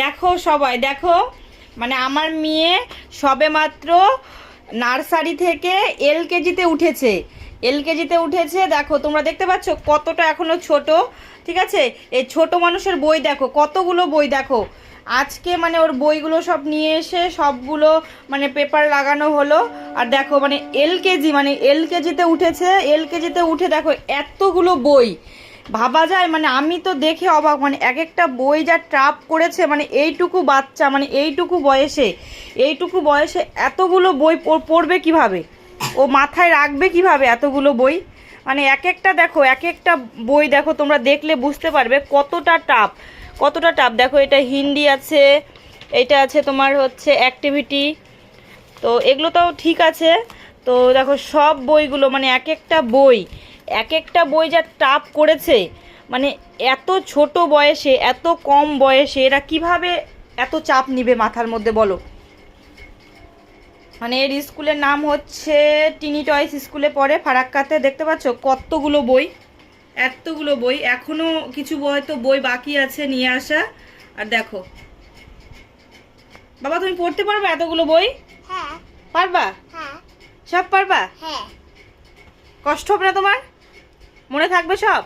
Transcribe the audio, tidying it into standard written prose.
দেখো সবাই দেখো, মানে আমার মেয়ে সবে মাত্র নার্সারি থেকে এলকেজিতে উঠেছে। এলকেজিতে উঠেছে, দেখো তোমরা দেখতে পাচ্ছ কতটা এখনো ছোট। ঠিক আছে, এই ছোট মানুষের বই দেখো, কতগুলো বই দেখো। আজকে মানে ওর বইগুলো সব নিয়ে এসে সবগুলো মানে পেপার লাগানো হলো। আর দেখো মানে এলকেজি, মানে এলকেজিতে উঠেছে, এলকেজিতে উঠে দেখো এতগুলো বই। ভাবা যায়, মানে আমি তো দেখে অবাক, মানে এক একটা বই যা ট্রাপ করেছে, মানে এইটুকু বাচ্চা, মানে এইটুকু বয়সে এতগুলো বই পড়বে কিভাবে, ও মাথায় রাখবে কিভাবে এতগুলো বই। মানে এক একটা দেখো, এক একটা বই দেখো, তোমরা দেখলে বুঝতে পারবে কতটা টাফ, কতটা টাফ। দেখো এটা হিন্দি আছে, এটা আছে তোমার হচ্ছে অ্যাক্টিভিটি, তো এগুলো তো ঠিক আছে। তো দেখো সব বইগুলো, মানে এক একটা বই যা টাফ করেছে, মানে এত ছোট বয়সে, এত কম বয়সে এরা কিভাবে এত চাপ নিবে মাথার মধ্যে বলো। মানে এর স্কুলের নাম হচ্ছে টিনি টয়স স্কুলে পড়ে, ফারাক্কাতে। দেখতে পাচ্ছ কতগুলো বই, এতগুলো বই, এখনো কিছু হয়তো বই বাকি আছে নিয়ে আসা। আর দেখো বাবা, তুমি পড়তে পারবে এতগুলো বই? হ্যাঁ। পারবা? হ্যাঁ। সব পারবা? হ্যাঁ। কষ্ট হবে না তোমার? মনে থাকবে সব?